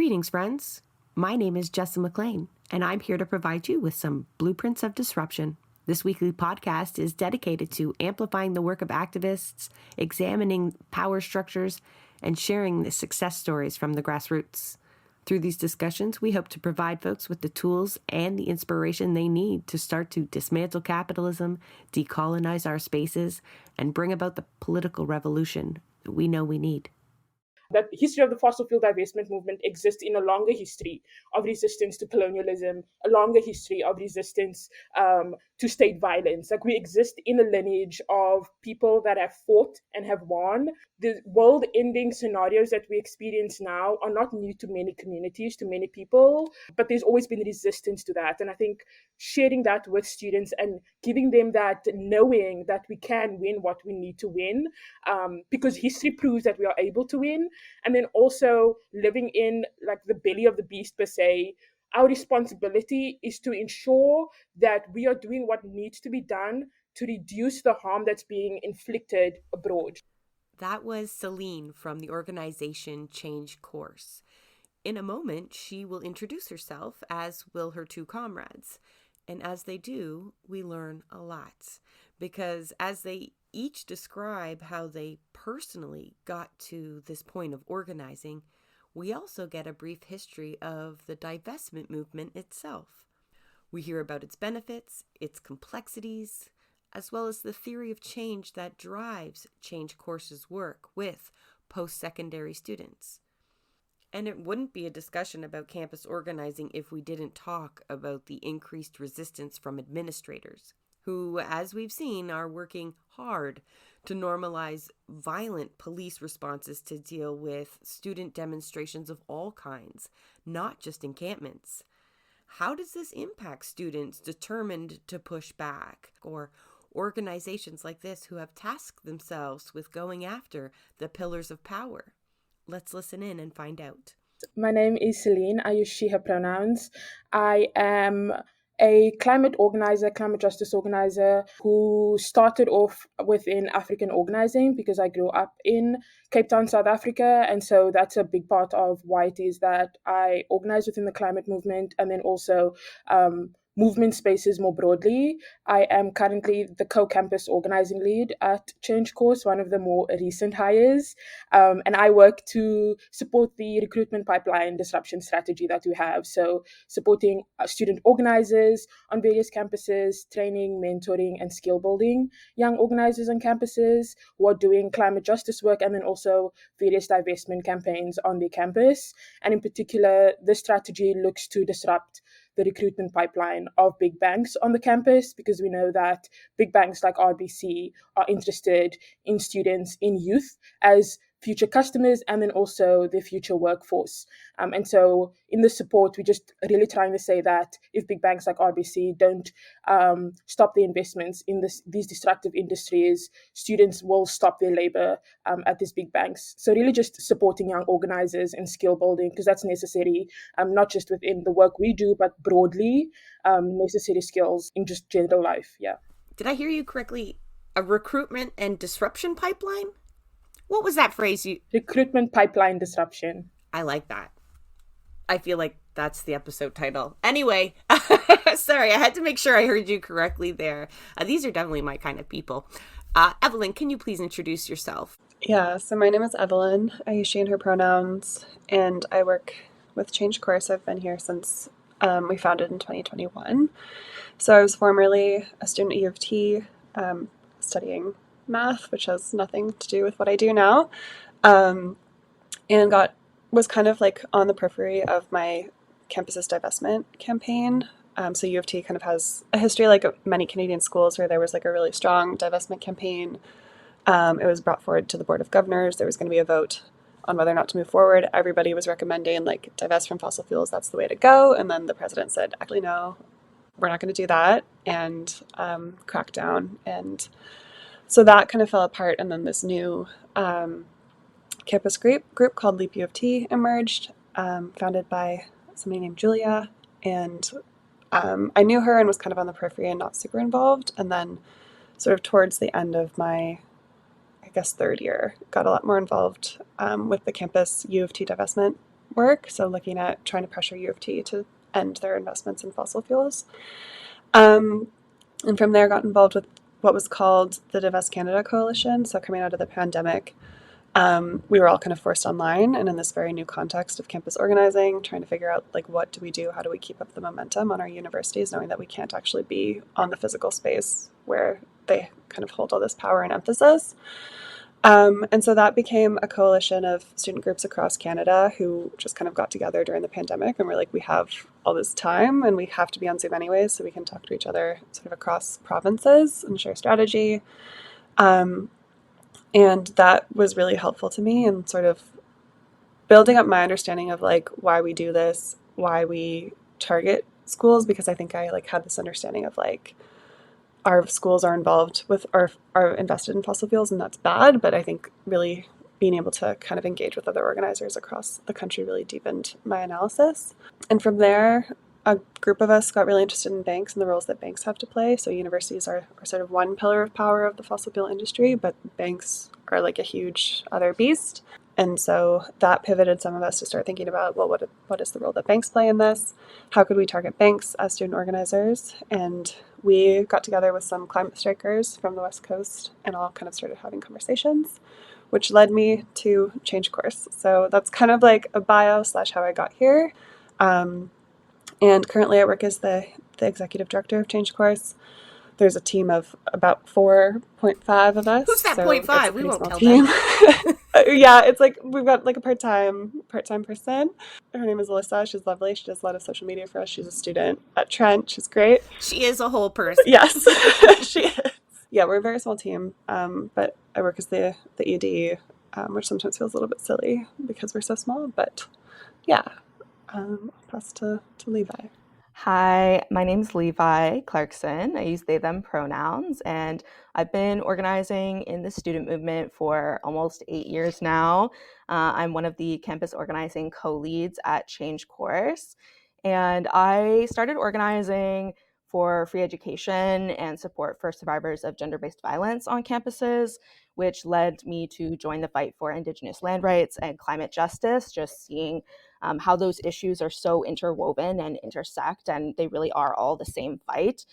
Greetings, friends. My name is Jessa McLean, and I'm here to provide you with some blueprints of disruption. This weekly podcast is dedicated to amplifying the work of activists, examining power structures, and sharing the success stories from the grassroots. Through these discussions, we hope to provide folks with the tools and the inspiration they need to start to dismantle capitalism, decolonize our spaces, and bring about the political revolution we know we need. That history of the fossil fuel divestment movement exists in a longer history of resistance to colonialism, a longer history of resistance to state violence. Like, we exist in a lineage of people that have fought and have won. The world-ending scenarios that we experience now are not new to many communities, to many people, but there's always been resistance to that. And I think sharing that with students and giving them that knowing that we can win what we need to win, because history proves that we are able to win. And then also living in like the belly of the beast per se, our responsibility is to ensure that we are doing what needs to be done to reduce the harm that's being inflicted abroad. That was Celine from the organization Change Course. In a moment, she will introduce herself, as will her two comrades. And as they do, we learn a lot. Because as they each describe how they personally got to this point of organizing, we also get a brief history of the divestment movement itself. We hear about its benefits, its complexities, as well as the theory of change that drives Change Course's work with post-secondary students. And it wouldn't be a discussion about campus organizing if we didn't talk about the increased resistance from administrators, who, as we've seen, are working hard to normalize violent police responses to deal with student demonstrations of all kinds, not just encampments. How does this impact students determined to push back, or organizations like this who have tasked themselves with going after the pillars of power? Let's listen in and find out. My name is Celine. I use she, her pronouns. I am a climate organizer, climate justice organizer who started off within African organizing because I grew up in Cape Town, South Africa. And so that's a big part of why it is that I organize within the climate movement, and then also movement spaces more broadly. I am currently the co-campus organizing lead at Change Course, one of the more recent hires. And I work to support the recruitment pipeline disruption strategy that we have. So supporting student organizers on various campuses, training, mentoring, and skill building young organizers on campuses who are doing climate justice work, and then also various divestment campaigns on their campus. And in particular, this strategy looks to disrupt the recruitment pipeline of big banks on the campus, because we know that big banks like RBC are interested in students, in youth as future customers, and then also the future workforce. And so in the support, we're just really trying to say that if big banks like RBC don't stop the investments in these disruptive industries, students will stop their labor at these big banks. So really just supporting young organizers and skill building, because that's necessary, not just within the work we do, but broadly, necessary skills in just general life. Yeah. Did I hear you correctly? A recruitment and disruption pipeline? What was that phrase you... Recruitment pipeline disruption. I like that. I feel like that's the episode title. Anyway, sorry, I had to make sure I heard you correctly there. These are definitely my kind of people. Evelyn, can you please introduce yourself? Yeah, so my name is Evelyn. I use she and her pronouns, and I work with Change Course. I've been here since we founded in 2021. So I was formerly a student at U of T, studying math, which has nothing to do with what I do now, and was kind of like on the periphery of my campus's divestment campaign. So U of T kind of has a history like many Canadian schools where there was like a really strong divestment campaign. It was brought forward to the Board of Governors. There was going to be a vote on whether or not to move forward. Everybody was recommending like divest from fossil fuels. That's the way to go. And then the president said, actually, no, we're not going to do that, and cracked down. And so that kind of fell apart. And then this new campus group called Leap U of T emerged, founded by somebody named Julia. And I knew her and was kind of on the periphery and not super involved. And then sort of towards the end of my, I guess, third year, got a lot more involved with the campus U of T divestment work, so looking at trying to pressure U of T to end their investments in fossil fuels. And from there, got involved with what was called the Divest Canada Coalition. So coming out of the pandemic, we were all kind of forced online, and in this very new context of campus organizing, trying to figure out like what do we do, how do we keep up the momentum on our universities, knowing that we can't actually be on the physical space where they kind of hold all this power and emphasis. And so that became a coalition of student groups across Canada who just kind of got together during the pandemic and were like, we have all this time and we have to be on Zoom anyways, so we can talk to each other sort of across provinces and share strategy. And that was really helpful to me in sort of building up my understanding of like why we do this, why we target schools, because I think I like had this understanding of like our schools are involved with or are invested in fossil fuels, and that's bad. But I think really being able to kind of engage with other organizers across the country really deepened my analysis. And from there, a group of us got really interested in banks and the roles that banks have to play. So universities are sort of one pillar of power of the fossil fuel industry, but banks are like a huge other beast. And so that pivoted some of us to start thinking about, well, what is the role that banks play in this? How could we target banks as student organizers? And we got together with some climate strikers from the West Coast and all kind of started having conversations, which led me to Change Course. So that's kind of like a bio / how I got here. And currently I work as the executive director of Change Course. There's a team of about 4.5 of us. Who's that so 0.5? We won't tell team. them. Yeah, it's like we've got like a part-time person. Her name is Alyssa. She's lovely. She does a lot of social media for us. She's a student at Trent. She's great. She is a whole person. Yes, she is. Yeah, we're a very small team, but I work as the ED, which sometimes feels a little bit silly because we're so small. But yeah, I'll pass to Levi. Hi, my name's Levi Clarkson. I use they, them pronouns, and I've been organizing in the student movement for almost 8 years now. I'm one of the campus organizing co-leads at Change Course, and I started organizing for free education and support for survivors of gender-based violence on campuses, which led me to join the fight for Indigenous land rights and climate justice, just seeing how those issues are so interwoven and intersect, and they really are all the same fight.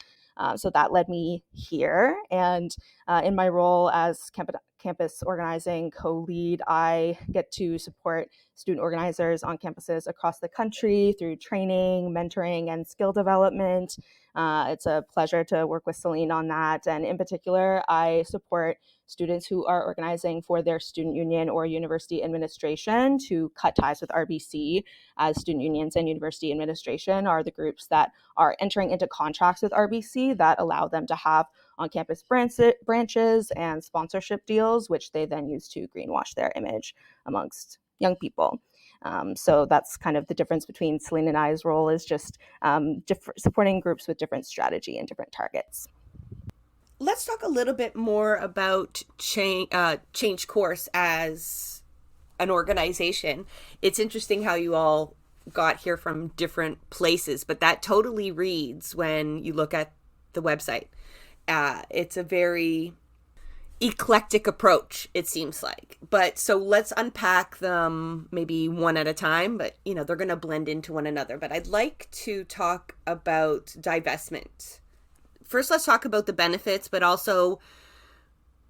So that led me here. And in my role as campus organizing co-lead, I get to support student organizers on campuses across the country through training, mentoring, and skill development. It's a pleasure to work with Celine on that. And in particular, I support students who are organizing for their student union or university administration to cut ties with RBC, as student unions and university administration are the groups that are entering into contracts with RBC that allow them to have on-campus branches and sponsorship deals, which they then use to greenwash their image amongst young people. So that's kind of the difference between Celine and I's role, is just supporting groups with different strategy and different targets. Let's talk a little bit more about Change Course as an organization. It's interesting how you all got here from different places, but that totally reads when you look at the website. It's a very eclectic approach, it seems like. But so let's unpack them maybe one at a time, but they're going to blend into one another. But I'd like to talk about divestment. First, let's talk about the benefits, but also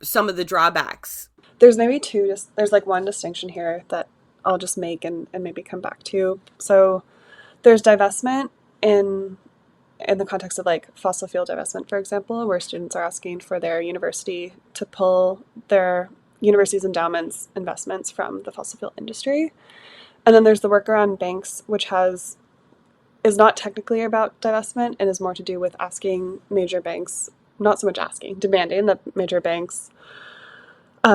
some of the drawbacks. There's maybe there's like one distinction here that I'll just make and maybe come back to. So there's divestment in the context of like fossil fuel divestment, for example, where students are asking for their university to pull their university's endowments investments from the fossil fuel industry. And then there's the work around banks, which is not technically about divestment and is more to do with asking major banks, not so much demanding that major banks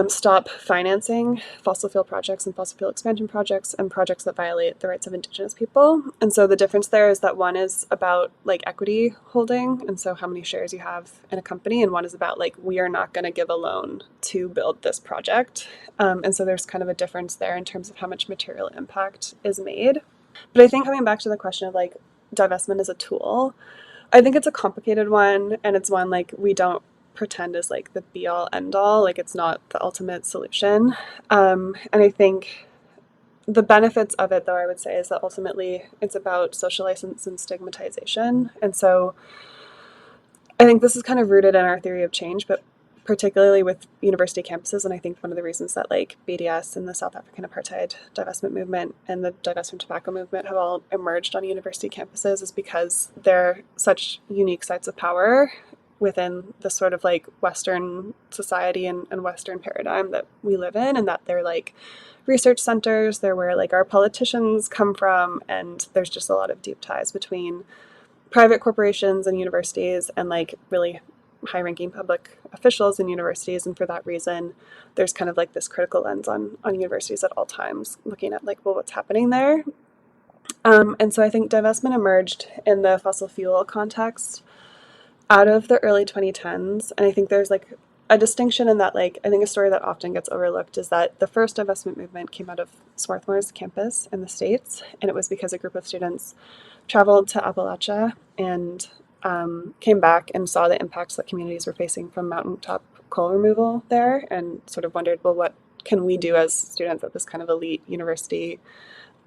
stop financing fossil fuel projects and fossil fuel expansion projects and projects that violate the rights of Indigenous people. And so the difference there is that one is about like equity holding, and so how many shares you have in a company, and one is about like, we are not going to give a loan to build this project. And so there's kind of a difference there in terms of how much material impact is made. But I think coming back to the question of like divestment as a tool, I think it's a complicated one, and it's one like we don't pretend is like the be all end all, like it's not the ultimate solution. And I think The benefits of it, though, I would say, is that ultimately it's about social license and stigmatization. And so I think this is kind of rooted in our theory of change, but particularly with university campuses. And I think one of the reasons that like BDS and the South African apartheid divestment movement and the divestment tobacco movement have all emerged on university campuses is because they're such unique sites of power within the sort of like Western society and Western paradigm that we live in, and that they're like research centers, they're where like our politicians come from, and there's just a lot of deep ties between private corporations and universities and like really high ranking public officials in universities. And for that reason, there's kind of like this critical lens on universities at all times, looking at like, well, what's happening there. And so I think divestment emerged in the fossil fuel context out of the early 2010s. And I think there's like a distinction in that, like, I think a story that often gets overlooked is that the first divestment movement came out of Swarthmore's campus in the States. And it was because a group of students traveled to Appalachia and came back and saw the impacts that communities were facing from mountaintop coal removal there, and sort of wondered, well, what can we do as students at this kind of elite university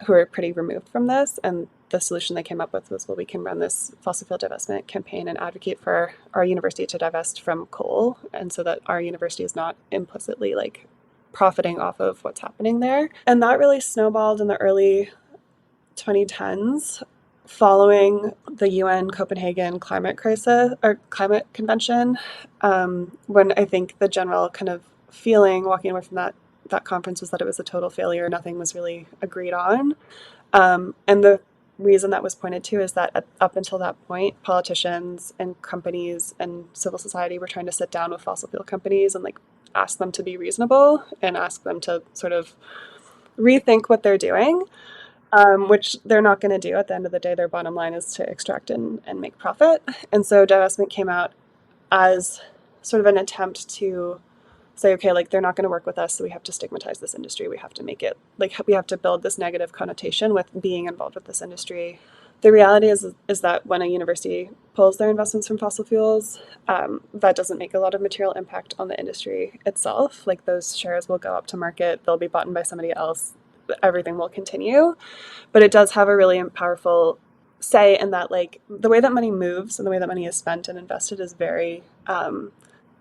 who are pretty removed from this? And the solution they came up with was, well, we can run this fossil fuel divestment campaign and advocate for our university to divest from coal, and so that our university is not implicitly like profiting off of what's happening there. And that really snowballed in the early 2010s following the UN Copenhagen climate crisis or climate convention, when I think the general kind of feeling walking away from that conference was that it was a total failure. Nothing was really agreed on. And the reason that was pointed to is that up until that point, politicians and companies and civil society were trying to sit down with fossil fuel companies and like ask them to be reasonable and ask them to sort of rethink what they're doing. Which they're not going to do. At the end of the day, their bottom line is to extract and make profit. And so divestment came out as sort of an attempt to say, okay, like they're not going to work with us, so we have to stigmatize this industry. We have to make it, like we have to build this negative connotation with being involved with this industry. The reality is that when a university pulls their investments from fossil fuels, that doesn't make a lot of material impact on the industry itself. Like those shares will go up to market, they'll be bought by somebody else, everything will continue. But it does have a really powerful say in that, like, the way that money moves and the way that money is spent and invested is very,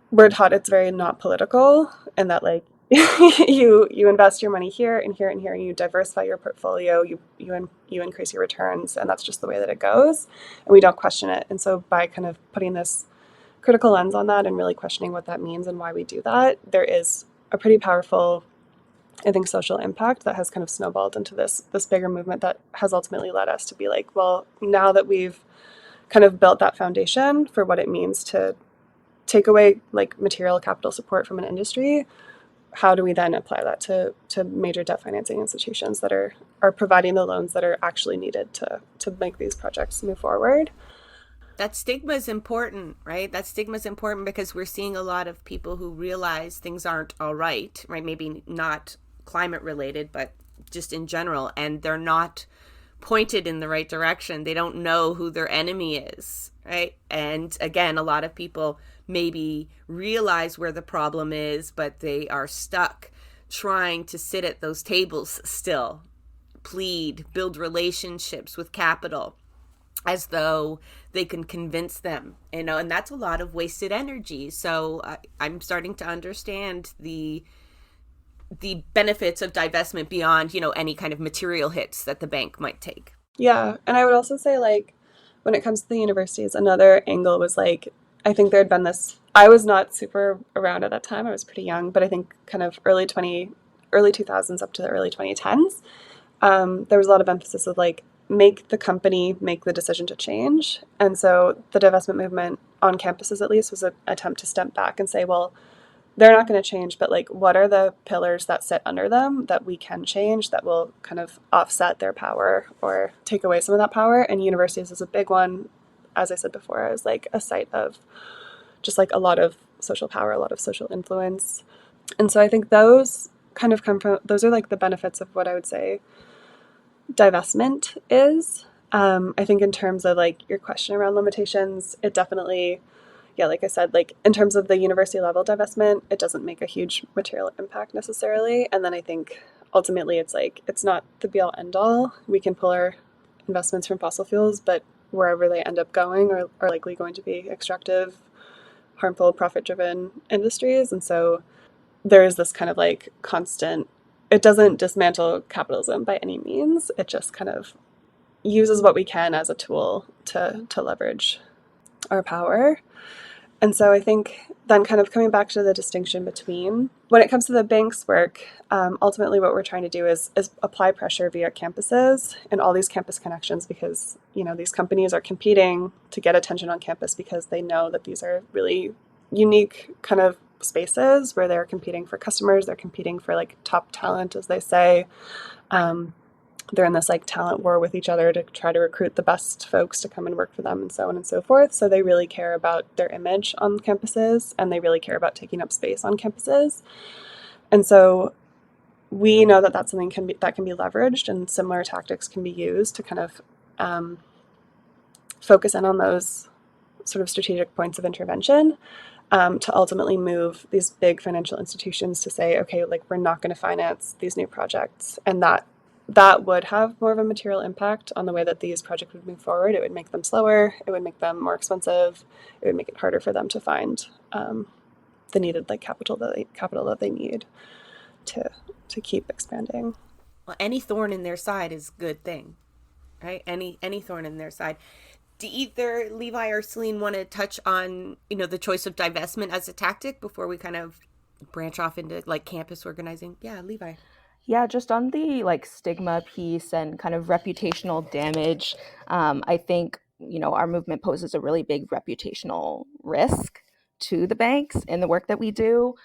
we're taught it's very not political, and that like you invest your money here and here and here, and you diversify your portfolio, you increase your returns, and that's just the way that it goes, and we don't question it. And so by kind of putting this critical lens on that and really questioning what that means and why we do that, there is a pretty powerful, I think, social impact that has kind of snowballed into this bigger movement that has ultimately led us to be like, well, now that we've kind of built that foundation for what it means to take away like material capital support from an industry, how do we then apply that to major debt financing institutions that are providing the loans that are actually needed to make these projects move forward? That stigma is important, right? That stigma is important because we're seeing a lot of people who realize things aren't all right, right? Maybe not climate related, but just in general, and they're not pointed in the right direction. They don't know who their enemy is, right? And again, a lot of people maybe realize where the problem is, but they are stuck trying to sit at those tables still, plead, build relationships with capital as though they can convince them, and that's a lot of wasted energy. So I'm starting to understand the benefits of divestment beyond, any kind of material hits that the bank might take. Yeah. And I would also say, like, when it comes to the universities, another angle was like, I think there had been this, I was not super around at that time. I was pretty young, but I think kind of early 2000s up to the early 2010s, there was a lot of emphasis of like, make the company make the decision to change. And so the divestment movement on campuses, at least, was an attempt to step back and say, well, they're not going to change, but like, what are the pillars that sit under them that we can change that will kind of offset their power or take away some of that power? And universities is a big one. As I said before, as like a site of just like a lot of social power, a lot of social influence. And so I think those kind of come from, those are like the benefits of what I would say divestment is. I think in terms of like your question around limitations, it definitely, yeah, like I said, like in terms of the university level divestment, it doesn't make a huge material impact necessarily. And then I think ultimately it's like, it's not the be all end all. We can pull our investments from fossil fuels, but wherever they end up going are likely going to be extractive, harmful, profit driven industries. And so there is this kind of like constant, it doesn't dismantle capitalism by any means. It just kind of uses what we can as a tool to leverage our power. And so I think then kind of coming back to the distinction between, when it comes to the bank's work, ultimately what we're trying to do is apply pressure via campuses and all these campus connections, because, you know, these companies are competing to get attention on campus because they know that these are really unique kind of spaces where they're competing for customers, they're competing for like top talent, as they say. They're in this like talent war with each other to try to recruit the best folks to come and work for them, and so on and so forth. So they really care about their image on campuses, and they really care about taking up space on campuses. And so we know that that's something that can be leveraged, and similar tactics can be used to kind of focus in on those sort of strategic points of intervention, to ultimately move these big financial institutions to say, okay, like, we're not going to finance these new projects. And that would have more of a material impact on the way that these projects would move forward. It would make them slower. It would make them more expensive. It would make it harder for them to find the needed like capital that they need to keep expanding. Well, any thorn in their side is a good thing, right? Any thorn in their side. Do either Levi or Celine want to touch on, the choice of divestment as a tactic before we kind of branch off into like campus organizing? Yeah, Levi. Yeah, just on the like stigma piece and kind of reputational damage, I think, our movement poses a really big reputational risk to the banks in the work that we do,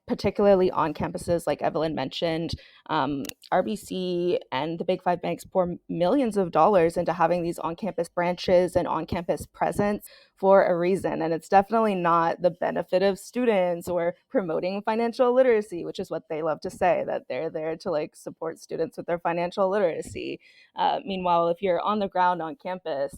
particularly on campuses like Evelyn mentioned. RBC and the big five banks pour millions of dollars into having these on-campus branches and on-campus presence for a reason. And it's definitely not the benefit of students or promoting financial literacy, which is what they love to say, that they're there to like support students with their financial literacy. Meanwhile, if you're on the ground on campus,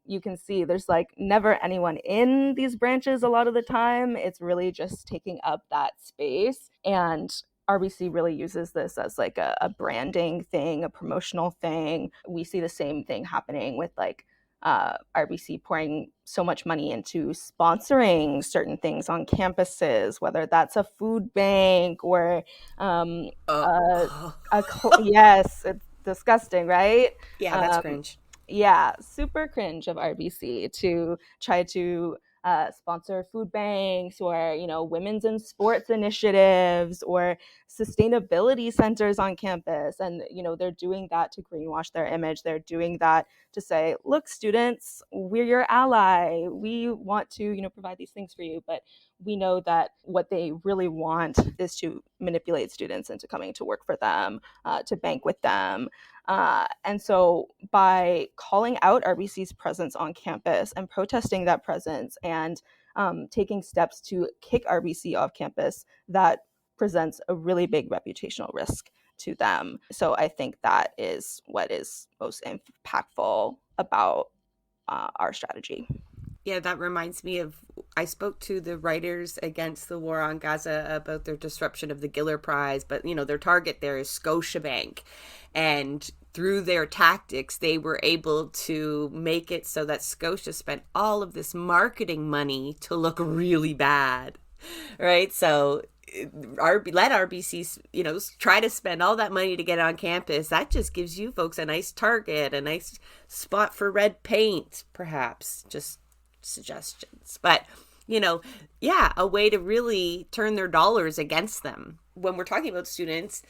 you can see there's like never anyone in these branches a lot of the time. It's really just taking up that space. And RBC really uses this as like a branding thing, a promotional thing. We see the same thing happening with like RBC pouring so much money into sponsoring certain things on campuses, whether that's a food bank or yes, it's disgusting, right? Yeah, that's cringe. Yeah, super cringe of RBC to try to sponsor food banks or, women's and sports initiatives or sustainability centers on campus. And, they're doing that to greenwash their image. They're doing that to say, look, students, we're your ally. We want to, provide these things for you. But we know that what they really want is to manipulate students into coming to work for them, to bank with them. And so by calling out RBC's presence on campus and protesting that presence and taking steps to kick RBC off campus, that presents a really big reputational risk to them. So I think that is what is most impactful about our strategy. Yeah, that reminds me of, I spoke to the Writers Against the War on Gaza about their disruption of the Giller Prize, but their target there is Scotiabank. And through their tactics, they were able to make it so that Scotia spent all of this marketing money to look really bad, right? So let RBC, try to spend all that money to get on campus. That just gives you folks a nice target, a nice spot for red paint, perhaps. Just suggestions. But, a way to really turn their dollars against them. When we're talking about students,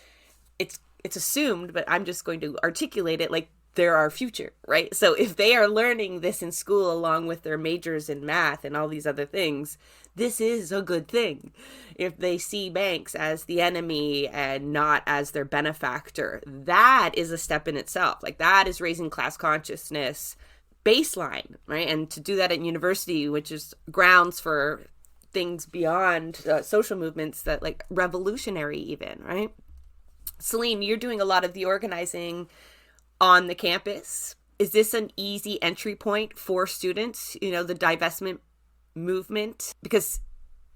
it's assumed, but I'm just going to articulate it like they're our future, right? So if they are learning this in school along with their majors in math and all these other things, this is a good thing. If they see banks as the enemy and not as their benefactor, that is a step in itself. Like, that is raising class consciousness baseline, right? And to do that at university, which is grounds for things beyond social movements, that like revolutionary even, right? Celine, you're doing a lot of the organizing on the campus. Is this an easy entry point for students, the divestment movement? Because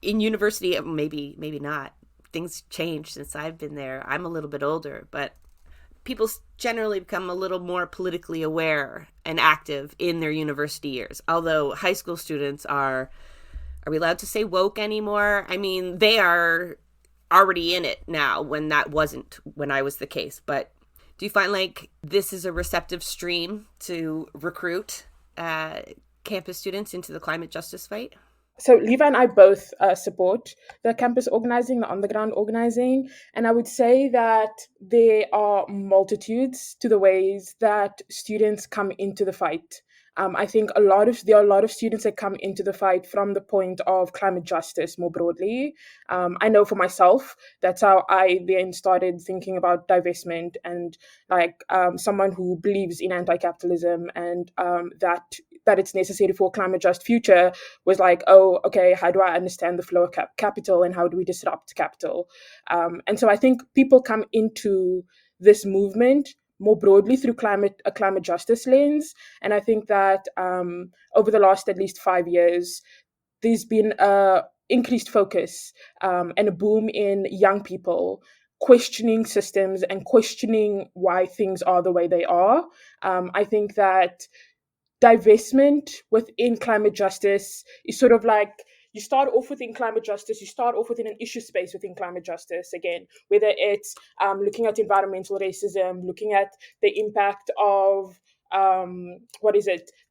in university, maybe not. things changed since I've been there. I'm a little bit older, but people generally become a little more politically aware and active in their university years. Although high school students are we allowed to say woke anymore? I mean, they are already in it now, when that wasn't when I was the case. But do you find like this is a receptive stream to recruit campus students into the climate justice fight? So Levi and I both support the campus organizing, the on-the-ground organizing, and I would say that there are multitudes to the ways that students come into the fight. I think there are a lot of students that come into the fight from the point of climate justice more broadly. I know for myself, that's how I then started thinking about divestment, and like someone who believes in anti-capitalism, and that it's necessary for a climate just future, was like, oh, okay, how do I understand the flow of capital, and how do we disrupt capital? And so I think people come into this movement more broadly through a climate justice lens. And I think that over the last at least 5 years, there's been a increased focus and a boom in young people questioning systems and questioning why things are the way they are. I think that divestment within climate justice is sort of like, you start off within climate justice, you start off within an issue space within climate justice, again, whether it's looking at environmental racism, looking at the impact of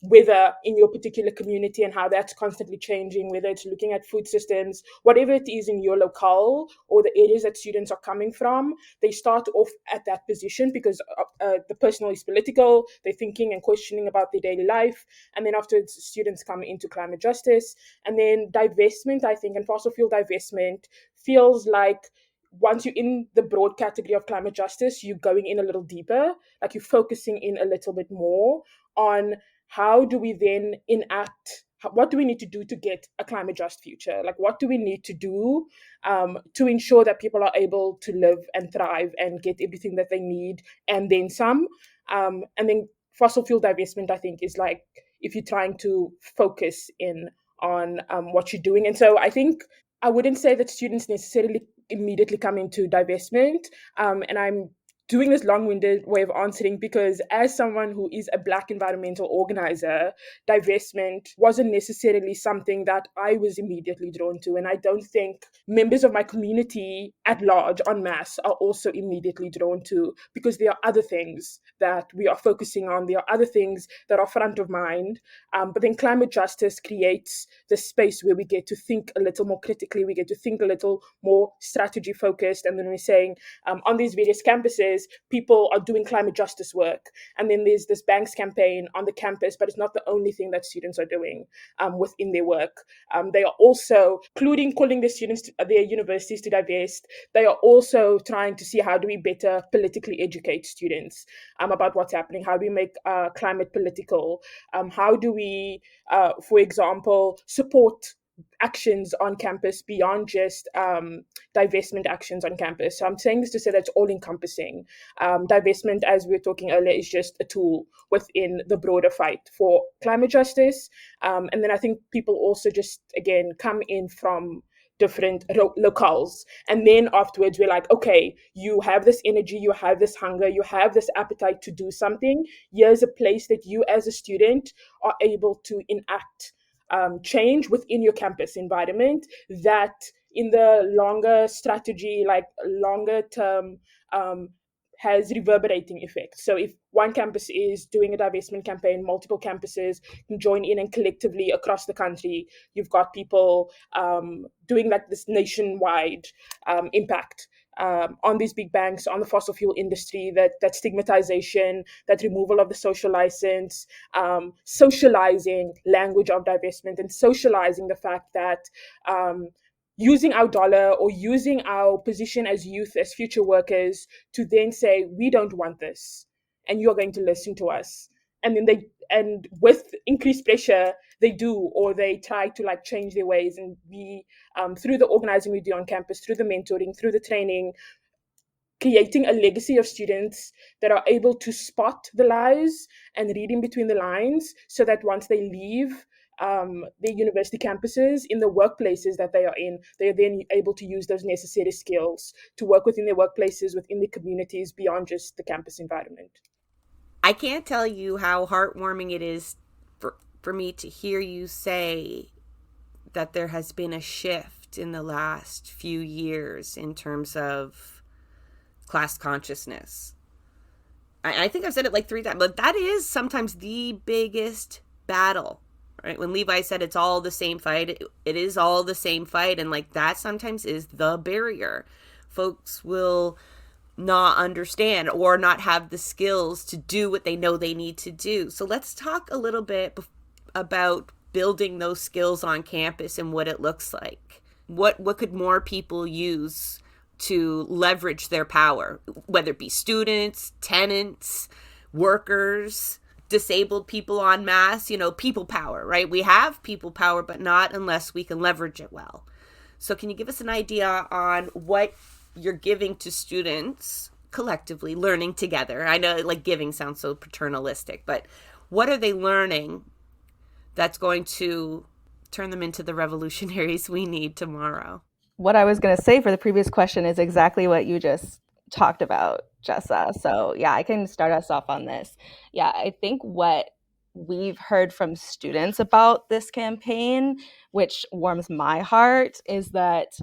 weather in your particular community and how that's constantly changing, whether it's looking at food systems, whatever it is in your locale or the areas that students are coming from. They start off at that position because the personal is political, they're thinking and questioning about their daily life, and then afterwards students come into climate justice. And then divestment, I think, and fossil fuel divestment feels like, once you're in the broad category of climate justice, you're going in a little deeper, like you're focusing in a little bit more on how do we then enact, what do we need to do to get a climate just future? Like, what do we need to do to ensure that people are able to live and thrive and get everything that they need and then some? And then fossil fuel divestment, I think, is like if you're trying to focus in on what you're doing. And so I think I wouldn't say that students necessarily immediately come into divestment. And I'm doing this long-winded way of answering because, as someone who is a Black environmental organizer, divestment wasn't necessarily something that I was immediately drawn to. And I don't think members of my community at large, en masse, are also immediately drawn to, because there are other things that we are focusing on. There are other things that are front of mind. But then climate justice creates the space where we get to think a little more critically, we get to think a little more strategy focused. And then we're saying, on these various campuses, people are doing climate justice work. And then there's this Banks campaign on the campus, but it's not the only thing that students are doing within their work. They are also, including calling their students, their universities to divest, they are also trying to see how do we better politically educate students about what's happening, how do we make climate political, how do we, for example, support actions on campus beyond just divestment actions on campus. So I'm saying this to say that it's all encompassing. Divestment, as we were talking earlier, is just a tool within the broader fight for climate justice. And then I think people also just, again, come in from different locales. And then afterwards, we're like, okay, you have this energy, you have this hunger, you have this appetite to do something. Here's a place that you as a student are able to enact change within your campus environment that in the longer strategy, like longer term, has reverberating effects. So if one campus is doing a divestment campaign, multiple campuses can join in, and collectively across the country, you've got people doing like this nationwide impact on these big banks, on the fossil fuel industry, that stigmatization, that removal of the social license, socializing language of divestment, and socializing the fact that using our dollar or using our position as youth, as future workers, to then say, we don't want this, and you're going to listen to us. And then and with increased pressure, they do, or they try to like change their ways, and be through the organizing we do on campus, through the mentoring, through the training, creating a legacy of students that are able to spot the lies and read in between the lines, so that once they leave their university campuses, in the workplaces that they are in, they are then able to use those necessary skills to work within their workplaces, within the communities, beyond just the campus environment. I can't tell you how heartwarming it is for me to hear you say that there has been a shift in the last few years in terms of class consciousness. I think I've said it like 3 times, but that is sometimes the biggest battle, right? When Levi said it's all the same fight, it is all the same fight. And like that sometimes is the barrier. Folks will not understand or not have the skills to do what they know they need to do. So let's talk a little bit about building those skills on campus and what it looks like. What could more people use to leverage their power, whether it be students, tenants, workers, disabled people en masse, people power, right? We have people power, but not unless we can leverage it well. So can you give us an idea on what you're giving to students collectively, learning together? I know like giving sounds so paternalistic, but what are they learning that's going to turn them into the revolutionaries we need tomorrow? What I was going to say for the previous question is exactly what you just talked about, Jessa. So yeah, I can start us off on this. Yeah, I think what we've heard from students about this campaign, which warms my heart, is that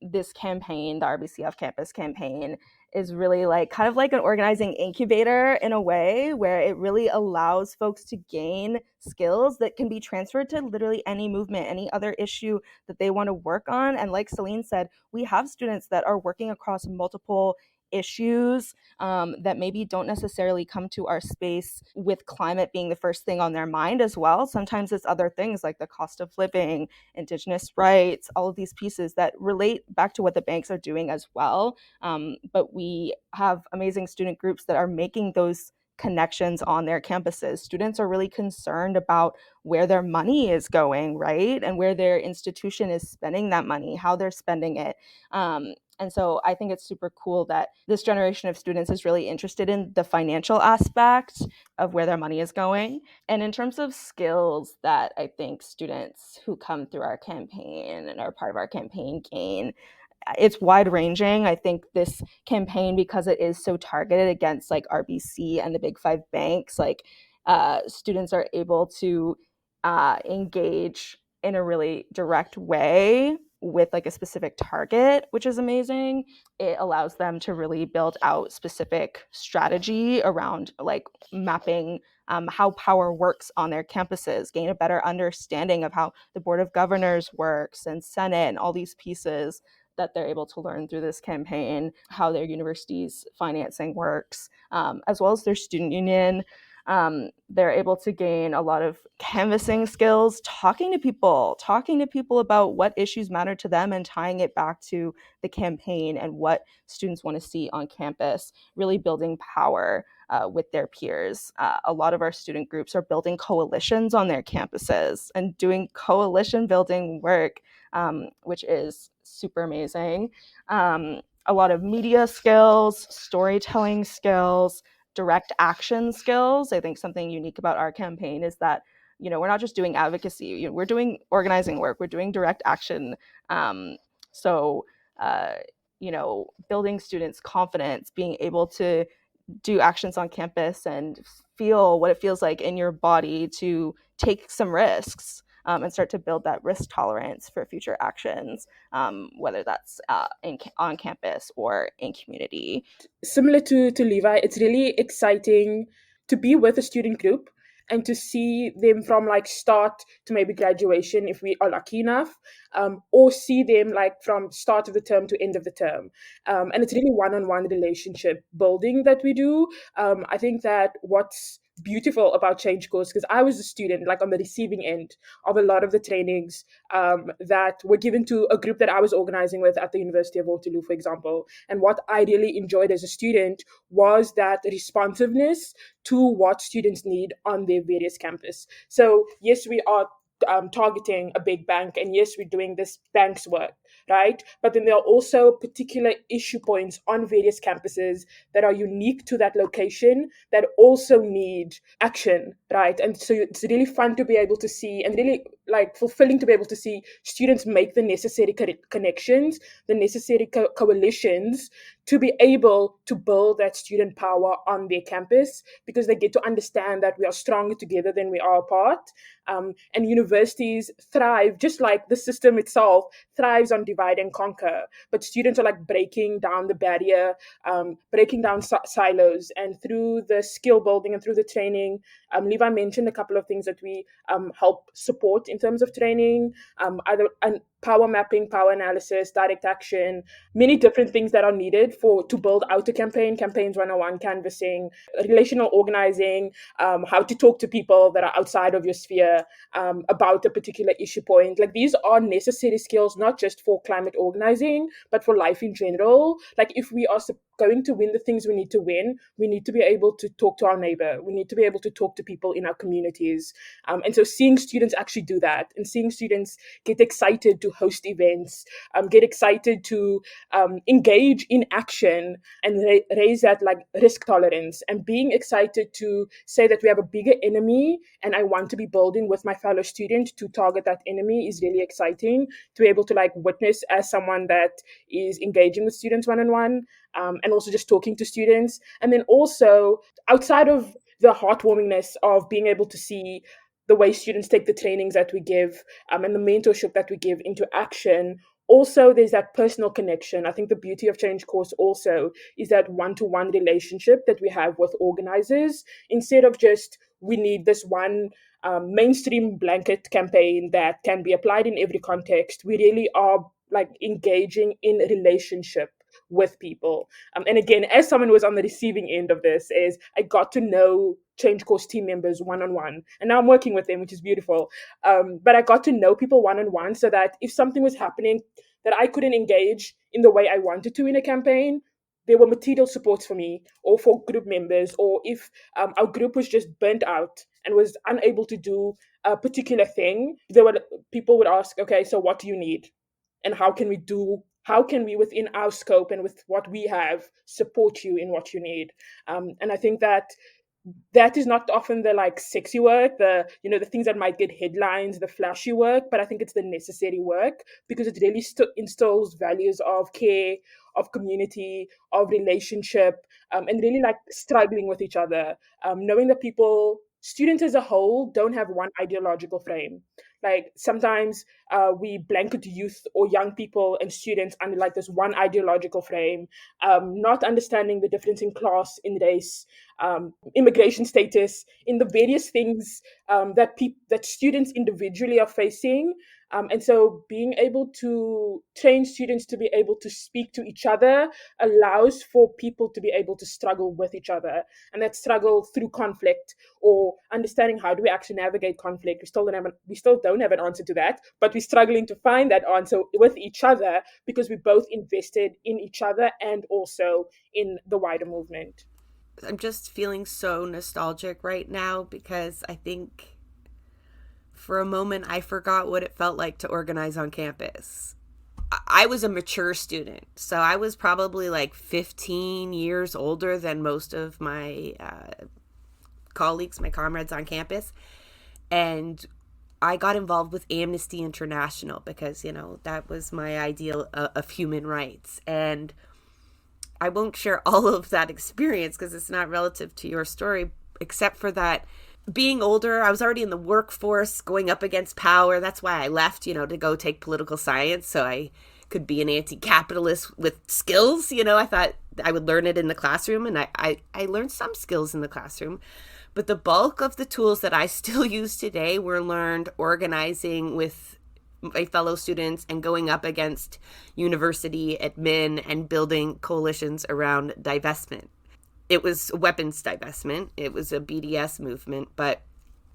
this campaign, the RBCF campus campaign, is really like kind of like an organizing incubator in a way where it really allows folks to gain skills that can be transferred to literally any movement, any other issue that they want to work on. And like Celine said, we have students that are working across multiple issues that maybe don't necessarily come to our space with climate being the first thing on their mind as well. Sometimes it's other things like the cost of living, Indigenous rights, all of these pieces that relate back to what the banks are doing as well. But we have amazing student groups that are making those connections on their campuses. Students are really concerned about where their money is going, right? And where their institution is spending that money, how they're spending it. And so I think it's super cool that this generation of students is really interested in the financial aspect of where their money is going. And in terms of skills that I think students who come through our campaign and are part of our campaign gain, it's wide ranging. I think this campaign, because it is so targeted against like RBC and the big five banks, like students are able to engage in a really direct way with like a specific target, which is amazing. It allows them to really build out specific strategy around like mapping how power works on their campuses, gain a better understanding of how the Board of Governors works and Senate and all these pieces that they're able to learn through this campaign, how their university's financing works, as well as their student union. They're able to gain a lot of canvassing skills, talking to people about what issues matter to them and tying it back to the campaign and what students want to see on campus, really building power with their peers. A lot of our student groups are building coalitions on their campuses and doing coalition building work, which is super amazing. A lot of media skills, storytelling skills, direct action skills. I think something unique about our campaign is that, we're not just doing advocacy, we're doing organizing work, we're doing direct action. So, building students' confidence, being able to do actions on campus and feel what it feels like in your body to take some risks. And start to build that risk tolerance for future actions, whether that's on campus or in community. Similar to Levi, it's really exciting to be with a student group and to see them from like start to maybe graduation if we are lucky enough, or see them like from start of the term to end of the term. And it's really one-on-one relationship building that we do. I think that what's beautiful about Change Course, because I was a student like on the receiving end of a lot of the trainings that were given to a group that I was organizing with at the University of Waterloo, for example. And what I really enjoyed as a student was that responsiveness to what students need on their various campus. So yes, we are targeting a big bank, and yes, we're doing this bank's work, right? But then there are also particular issue points on various campuses that are unique to that location that also need action, right? And so it's really fun to be able to see, and really like fulfilling to be able to see students make the necessary connections, the necessary coalitions to be able to build that student power on their campus, because they get to understand that we are stronger together than we are apart. And universities thrive, just like the system itself thrives on divide and conquer. But students are like breaking down the barrier, breaking down silos, and through the skill building and through the training. Levi mentioned a couple of things that we help support in terms of training, either power mapping, power analysis, direct action, many different things that are needed to build out a campaign, campaigns 101, canvassing, relational organizing, how to talk to people that are outside of your sphere about a particular issue point. Like, these are necessary skills, not just for climate organizing, but for life in general. Like, if we are going to win the things we need to win, we need to be able to talk to our neighbor. We need to be able to talk to people in our communities. And so seeing students actually do that, and seeing students get excited to host events, get excited to engage in action and raise that like risk tolerance, and being excited to say that we have a bigger enemy and I want to be building with my fellow student to target that enemy is really exciting to be able to like witness as someone that is engaging with students one-on-one, and also just talking to students. And then also outside of the heartwarmingness of being able to see the way students take the trainings that we give, and the mentorship that we give into action, also there's that personal connection. I think the beauty of Change Course also is that one-to-one relationship that we have with organizers, instead of just we need this one mainstream blanket campaign that can be applied in every context. We really are like engaging in relationship with people. And again, as someone who was on the receiving end of this, is I got to know Change Course team members one-on-one, and now I'm working with them, which is beautiful. But I got to know people one-on-one, so that if something was happening that I couldn't engage in the way I wanted to in a campaign, there were material supports for me or for group members, or if our group was just burnt out and was unable to do a particular thing, people would ask, okay, so what do you need? And how can we within our scope and with what we have support you in what you need? And I think that is not often the like sexy work, the things that might get headlines, the flashy work, but I think it's the necessary work, because it really instills values of care, of community, of relationship, and really like struggling with each other, knowing that students as a whole don't have one ideological frame. Like, sometimes we blanket youth or young people and students under like this one ideological frame, not understanding the difference in class, in race, immigration status, in the various things that students individually are facing. And so being able to train students to be able to speak to each other allows for people to be able to struggle with each other, and that struggle through conflict, or understanding how do we actually navigate conflict. We still don't have an answer to that, but we're struggling to find that answer with each other, because we both invested in each other and also in the wider movement. I'm just feeling so nostalgic right now, because I think for a moment I forgot what it felt like to organize on campus. I was a mature student, so I was probably like 15 years older than most of my colleagues, my comrades on campus. And I got involved with Amnesty International because, that was my ideal of human rights. And I won't share all of that experience because it's not relative to your story, except for that being older, I was already in the workforce going up against power. That's why I left, to go take political science, so I could be an anti-capitalist with skills. I thought I would learn it in the classroom, and I learned some skills in the classroom. But the bulk of the tools that I still use today were learned organizing with my fellow students and going up against university admin and building coalitions around divestment. It was weapons divestment. It was a BDS movement. But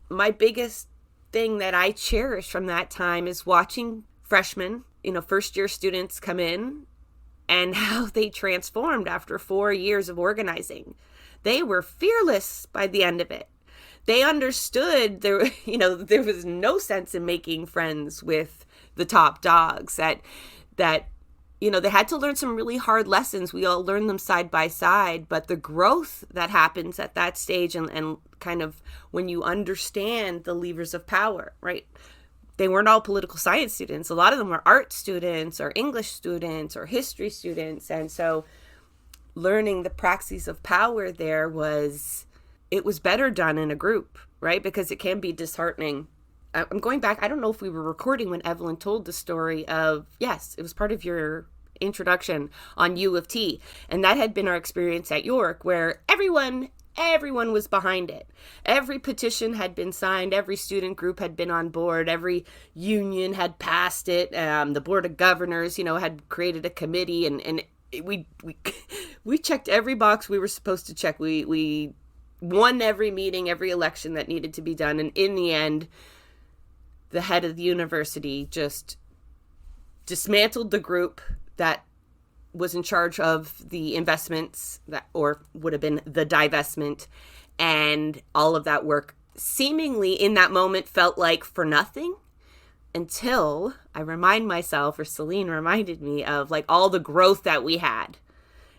my biggest thing that I cherish from that time is watching freshmen, first year students come in, and how they transformed after 4 years of organizing. They were fearless by the end of it. They understood there was no sense in making friends with the top dogs, that that, you know, they had to learn some really hard lessons. We all learned them side by side, but the growth that happens at that stage and kind of when you understand the levers of power, right? They weren't all political science students. A lot of them were art students or English students or history students. And so learning the praxis of power there it was better done in a group, right? Because it can be disheartening. I'm going back. I don't know if we were recording when Evelyn told the story of, yes, it was part of your introduction on U of T. And that had been our experience at York, where everyone was behind it. Every petition had been signed. Every student group had been on board. Every union had passed it. The Board of Governors, had created a committee, and we checked every box we were supposed to check. We won every meeting, every election that needed to be done. And in the end, the head of the university just dismantled the group that was in charge of the investments, or would have been the divestment, and all of that work seemingly in that moment felt like for nothing, until I remind myself, or Celine reminded me of, like, all the growth that we had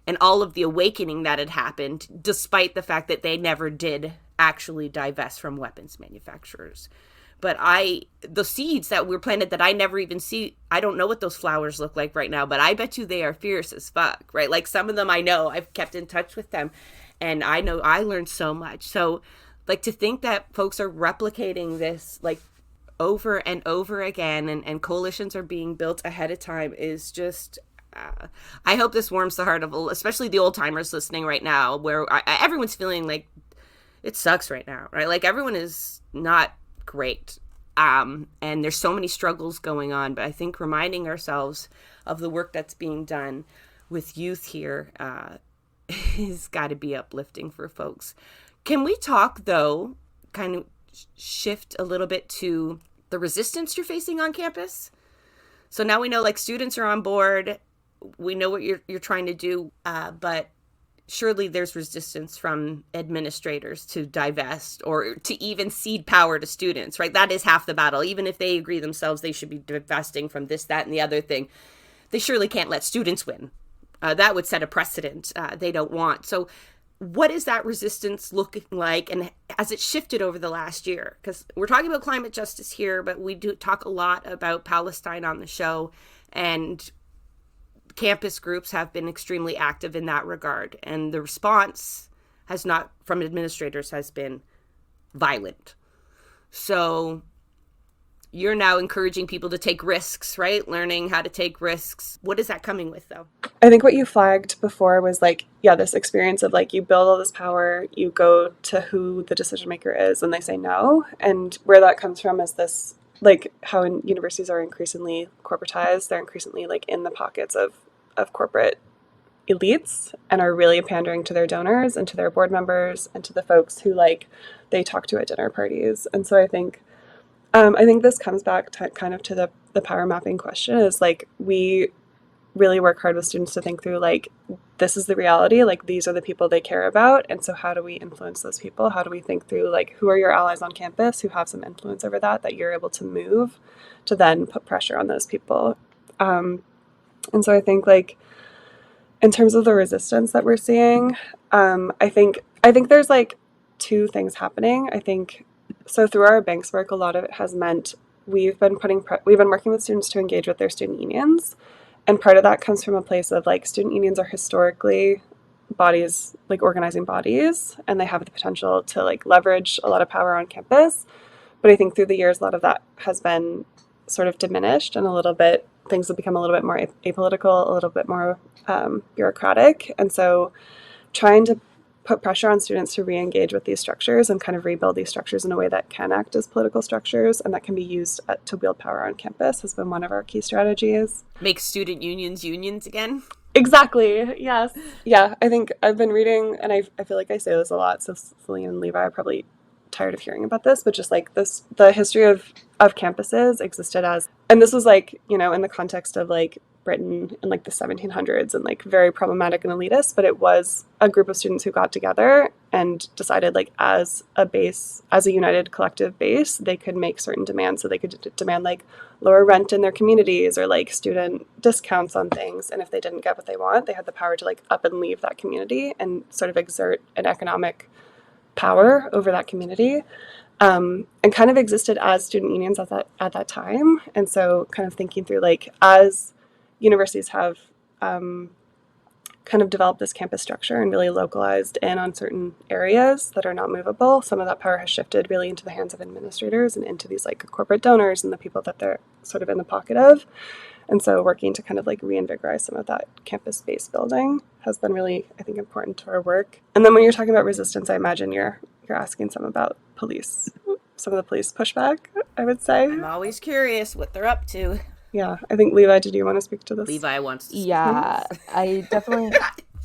and all of the awakening that had happened, despite the fact that they never did actually divest from weapons manufacturers. But the seeds that were planted that I never even see, I don't know what those flowers look like right now, but I bet you they are fierce as fuck, right? Like, some of them I know, I've kept in touch with them, and I know I learned so much. So, like, to think that folks are replicating this, like, over and over again, and coalitions are being built ahead of time is just, I hope this warms the heart of especially the old timers listening right now, where everyone's feeling like it sucks right now, right? Like, everyone is not great. And there's so many struggles going on, but I think reminding ourselves of the work that's being done with youth here has got to be uplifting for folks. Can we talk, though, kind of shift a little bit to the resistance you're facing on campus? So now we know, like, students are on board. We know what you're trying to do, but surely there's resistance from administrators to divest or to even cede power to students, right? That is half the battle. Even if they agree themselves they should be divesting from this, that, and the other thing, they surely can't let students win. That would set a precedent they don't want. So what is that resistance looking like, and has it shifted over the last year? Because we're talking about climate justice here, but we do talk a lot about Palestine on the show, and campus groups have been extremely active in that regard, and the response from administrators has been violent. So you're now encouraging people to take risks, right? Learning how to take risks. What is that coming with, though? I think what you flagged before was, like, this experience of, like, you build all this power, you go to who the decision maker is, and they say no. And where that comes from is this, like, how universities are increasingly corporatized. They're increasingly, like, in the pockets of corporate elites, and are really pandering to their donors and to their board members and to the folks who, like, they talk to at dinner parties. And so I think this comes back to kind of to the power mapping question, is, like, we really work hard with students to think through, like, this is the reality, like, these are the people they care about, and so how do we influence those people? How do we think through, like, who are your allies on campus who have some influence over that you're able to move to then put pressure on those people? And so I think, like, in terms of the resistance that we're seeing, I think there's, like, two things happening. I think so through our banks work, a lot of it has meant we've been working with students to engage with their student unions, and part of that comes from a place of, like, student unions are historically bodies, like, organizing bodies, and they have the potential to, like, leverage a lot of power on campus. But I think through the years, a lot of that has been sort of diminished, and things have become a little bit more apolitical, a little bit more bureaucratic. And so trying to put pressure on students to re-engage with these structures and kind of rebuild these structures in a way that can act as political structures and that can be used to wield power on campus has been one of our key strategies. Make student unions again? Exactly. Yes. Yeah. I think I've been reading, and I feel like I say this a lot, so Celine and Levi are probably tired of hearing about this, but just, like, the history of campuses existed as, and this was, like, in the context of, like, Britain in like the 1700s and like very problematic and elitist, but it was a group of students who got together and decided like as a united collective base, they could make certain demands. So they could demand like lower rent in their communities or like student discounts on things. And if they didn't get what they want, they had the power to like up and leave that community and sort of exert an economic power over that community. And kind of existed as student unions at that time. And so kind of thinking through like as universities have kind of developed this campus structure and really localized in on certain areas that are not movable, some of that power has shifted really into the hands of administrators and into these like corporate donors and the people that they're sort of in the pocket of. And so working to kind of like reinvigorate some of that campus-based building has been really, I think, important to our work. And then when you're talking about resistance, I imagine you're asking some about some of the police pushback, I would say. I'm always curious what they're up to. Yeah, I think Levi, did you want to speak to this? Levi wants to speak. Yeah, I definitely.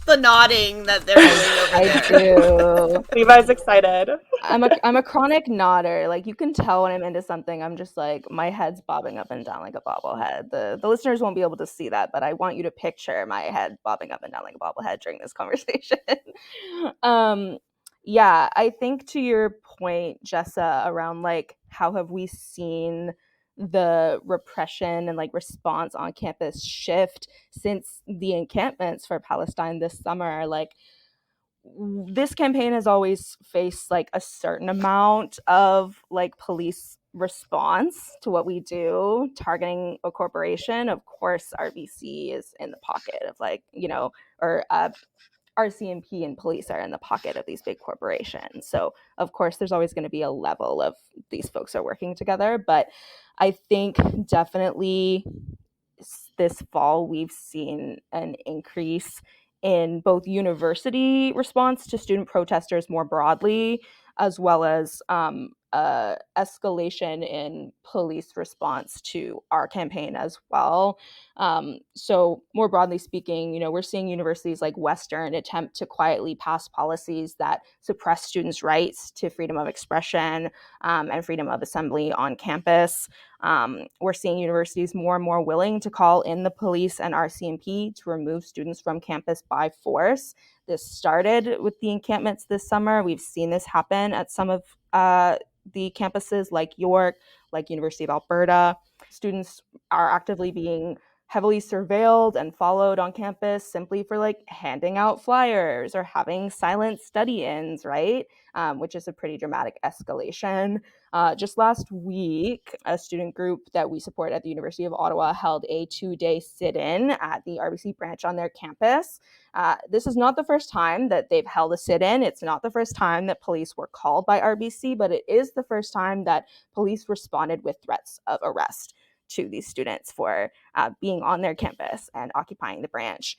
The nodding that they're doing over there. I do. Levi's excited. I'm a chronic nodder. Like you can tell when I'm into something. I'm just like my head's bobbing up and down like a bobblehead. The listeners won't be able to see that, but I want you to picture my head bobbing up and down like a bobblehead during this conversation. Yeah, I think to your point, Jessa, around like how have we seen the repression and like response on campus shift since the encampments for Palestine this summer. Like this campaign has always faced like a certain amount of like police response to what we do, targeting a corporation. Of course, RBC is in the pocket of like, or RCMP and police are in the pocket of these big corporations. So of course, there's always going to be a level of these folks are working together. But I think definitely this fall, we've seen an increase in both university response to student protesters more broadly, as well as escalation in police response to our campaign as well. So more broadly speaking, we're seeing universities like Western attempt to quietly pass policies that suppress students' rights to freedom of expression and freedom of assembly on campus. We're seeing universities more and more willing to call in the police and RCMP to remove students from campus by force. This started with the encampments this summer. We've seen this happen at some of the campuses like York, like University of Alberta. Students are actively being heavily surveilled and followed on campus simply for like handing out flyers or having silent study-ins, right? Which is a pretty dramatic escalation. Just last week, a student group that we support at the University of Ottawa held a 2-day sit-in at the RBC branch on their campus. This is not the first time that they've held a sit-in. It's not the first time that police were called by RBC, but it is the first time that police responded with threats of arrest to these students for being on their campus and occupying the branch.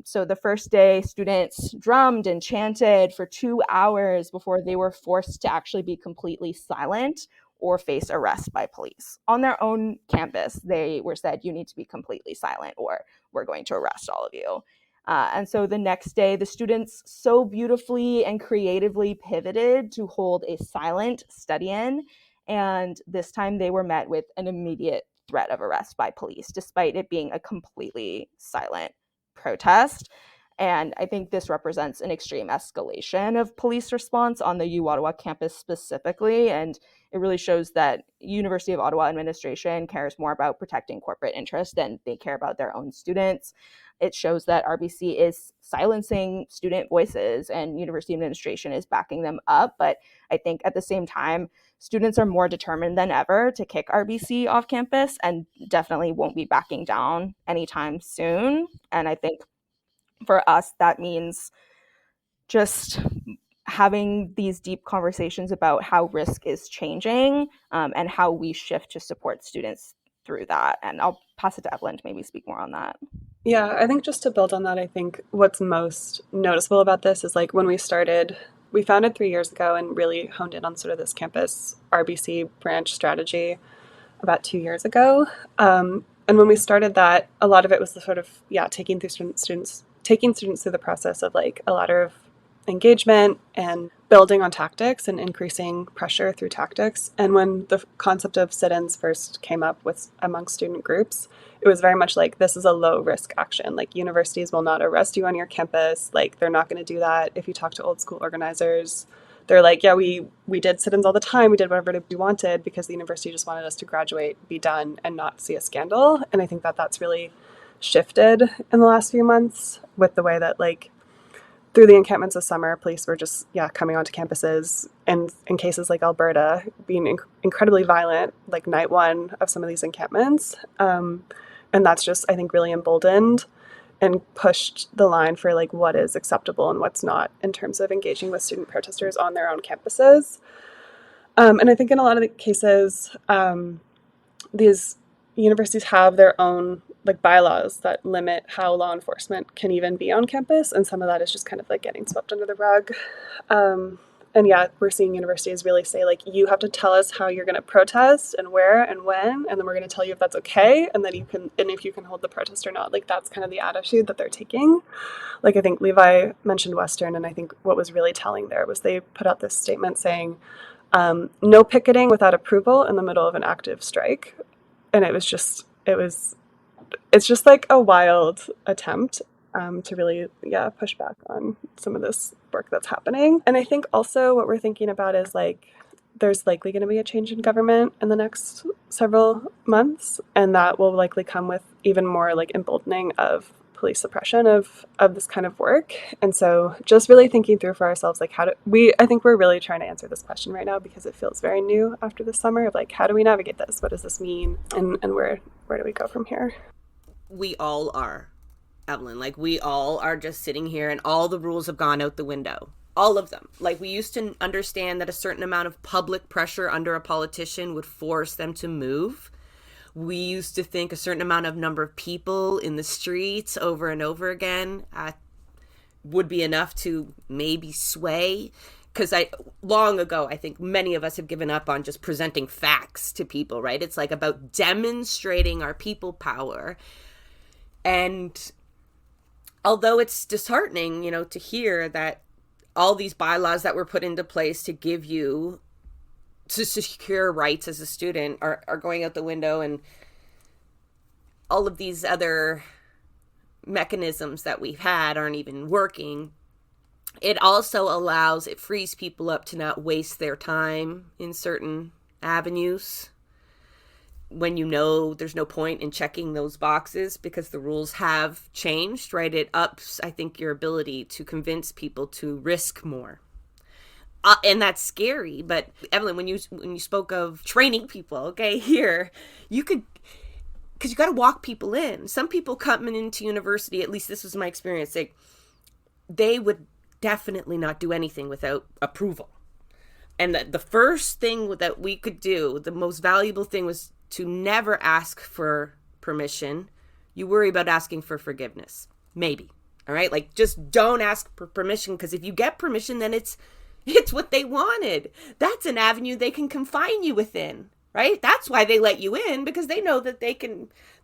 So the first day, students drummed and chanted for 2 hours before they were forced to actually be completely silent or face arrest by police. On their own campus, they were said, you need to be completely silent or we're going to arrest all of you. And so the next day, the students so beautifully and creatively pivoted to hold a silent study-in. And this time they were met with an immediate threat of arrest by police, despite it being a completely silent protest. And I think this represents an extreme escalation of police response on the U Ottawa campus specifically. And it really shows that University of Ottawa administration cares more about protecting corporate interests than they care about their own students. It shows that RBC is silencing student voices and university administration is backing them up. But I think at the same time, students are more determined than ever to kick RBC off campus and definitely won't be backing down anytime soon. And I think for us, that means just having these deep conversations about how risk is changing and how we shift to support students through that. And I'll pass it to Evelyn to maybe speak more on that. Yeah, I think just to build on that, I think what's most noticeable about this is like when we founded 3 years ago and really honed in on sort of this campus RBC branch strategy about 2 years ago. And when we started that, a lot of it was the sort of, taking students through the process of like a ladder of engagement and building on tactics and increasing pressure through tactics. And when the concept of sit-ins first came up with amongst student groups, it was very much like, this is a low risk action. Like, universities will not arrest you on your campus. Like, they're not going to do that. If you talk to old school organizers, they're like, yeah, we did sit-ins all the time. We did whatever we wanted because the university just wanted us to graduate, be done, and not see a scandal. And I think that that's really shifted in the last few months with the way that, like, through the encampments this summer, police were just, coming onto campuses, and in cases like Alberta, being incredibly violent, like night one of some of these encampments. And that's just, I think, really emboldened and pushed the line for like what is acceptable and what's not in terms of engaging with student protesters on their own campuses. And I think in a lot of the cases, these universities have their own like bylaws that limit how law enforcement can even be on campus, and some of that is just kind of like getting swept under the rug. And yeah, we're seeing universities really say like, you have to tell us how you're going to protest and where and when, and then we're going to tell you if that's okay, and then if you can hold the protest or not. Like, that's kind of the attitude that they're taking. Like, I think Levi mentioned Western, and I think what was really telling there was they put out this statement saying, no picketing without approval in the middle of an active strike. And it's just like a wild attempt to really, push back on some of this work that's happening. And I think also what we're thinking about is like, there's likely going to be a change in government in the next several months, and that will likely come with even more like emboldening of police suppression of this kind of work. And so just really thinking through for ourselves, like, I think we're really trying to answer this question right now because it feels very new after the summer of like, how do we navigate this? What does this mean? And where do we go from here? We all are, Evelyn. Like, we all are just sitting here and all the rules have gone out the window. All of them. Like, we used to understand that a certain amount of public pressure under a politician would force them to move. We used to think a certain amount of number of people in the streets over and over again would be enough to maybe sway. Because long ago, I think many of us have given up on just presenting facts to people, right? It's like about demonstrating our people power. And although it's disheartening, to hear that all these bylaws that were put into place to give you to secure rights as a student are going out the window, and all of these other mechanisms that we've had aren't even working. It also it frees people up to not waste their time in certain avenues when there's no point in checking those boxes because the rules have changed, right? It ups, I think, your ability to convince people to risk more. And that's scary. But Evelyn, when you spoke of training people, okay, here, because you got to walk people in. Some people coming into university, at least this was my experience, they would definitely not do anything without approval. And the first thing that we could do, the most valuable thing, was to never ask for permission. You worry about asking for forgiveness. Maybe. All right? Like, just don't ask for permission, because if you get permission, then it's what they wanted. That's an avenue they can confine you within, right? That's why they let you in, because they know that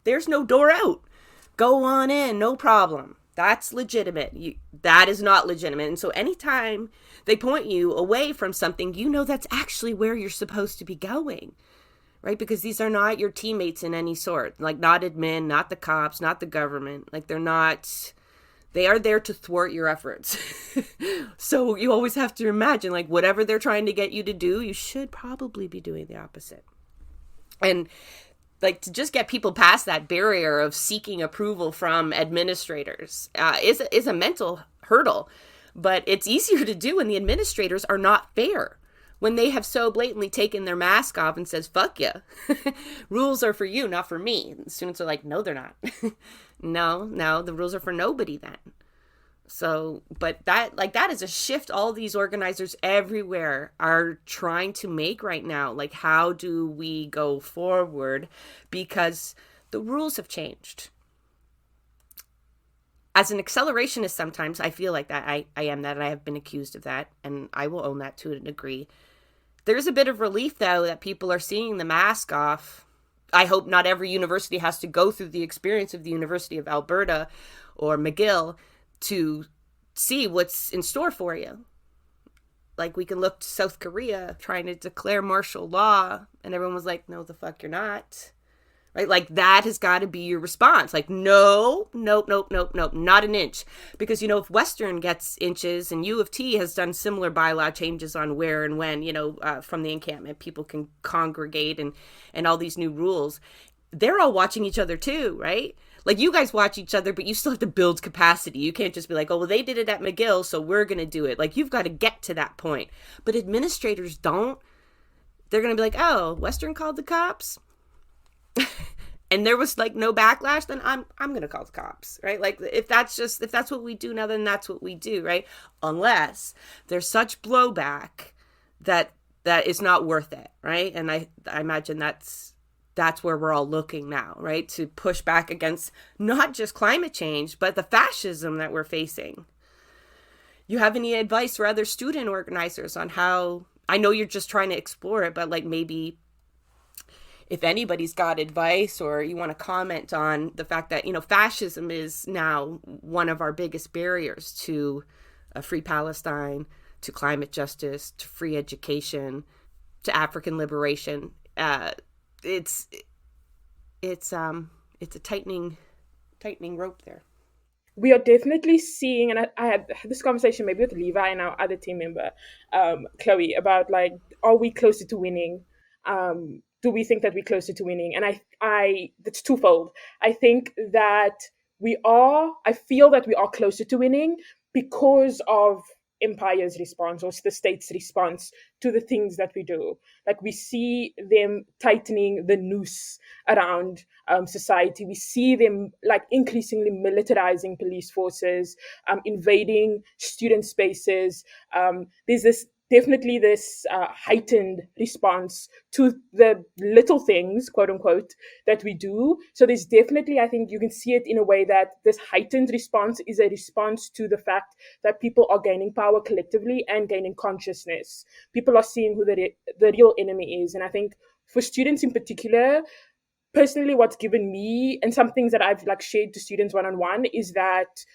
there's no door out. Go on in, no problem. That's legitimate. That is not legitimate. And so anytime they point you away from something, that's actually where you're supposed to be going, right? Because these are not your teammates in any sort, like not admin, not the cops, not the government. Like, they are there to thwart your efforts. So you always have to imagine, like, whatever they're trying to get you to do, you should probably be doing the opposite. And like, to just get people past that barrier of seeking approval from administrators is a mental hurdle. But it's easier to do when the administrators are not fair, when they have so blatantly taken their mask off and says, fuck you. Rules are for you, not for me. And students are like, no, they're not. No, the rules are for nobody then. So, but that is a shift all these organizers everywhere are trying to make right now. Like, how do we go forward? Because the rules have changed. As an accelerationist, sometimes I feel like that. I am that, and I have been accused of that, and I will own that to a degree. There's a bit of relief, though, that people are seeing the mask off. I hope not every university has to go through the experience of the University of Alberta or McGill to see what's in store for you. Like, we can look to South Korea trying to declare martial law, and everyone was like, no, the fuck you're not. Right? Like, that has got to be your response. Like, no, nope, nope, nope, nope, not an inch. Because, you know, if Western gets inches, and U of T has done similar bylaw changes on where and when, you know, from the encampment, people can congregate and all these new rules, they're all watching each other too, right? Like, you guys watch each other, but you still have to build capacity. You can't just be like, oh, well, they did it at McGill, so we're going to do it. Like, you've got to get to that point. But administrators don't. They're going to be like, oh, Western called the cops? And there was like no backlash, then I'm going to call the cops, right? Like, if that's what we do now, then that's what we do, right? Unless there's such blowback that is not worth it, right? And I imagine that's where we're all looking now, right? To push back against not just climate change, but the fascism that we're facing. You have any advice for other student organizers on how, I know you're just trying to explore it, but like, maybe if anybody's got advice, or you want to comment on the fact that, you know, fascism is now one of our biggest barriers to a free Palestine, to climate justice, to free education, to African liberation. It's a tightening rope there. We are definitely seeing, and I had this conversation maybe with Levi and our other team member, Chloe, about like, are we closer to winning? Do we think that we're closer to winning? And I it's twofold. I think that I feel that we are closer to winning because of empire's response, or the state's response to the things that we do. Like, we see them tightening the noose around society. We see them like increasingly militarizing police forces, invading student spaces. There's definitely this heightened response to the little things, quote unquote, that we do. So there's definitely, I think you can see it in a way that this heightened response is a response to the fact that people are gaining power collectively and gaining consciousness. People are seeing who the real enemy is. And I think for students in particular, personally, what's given me, and some things that I've like shared to students one-on-one, is that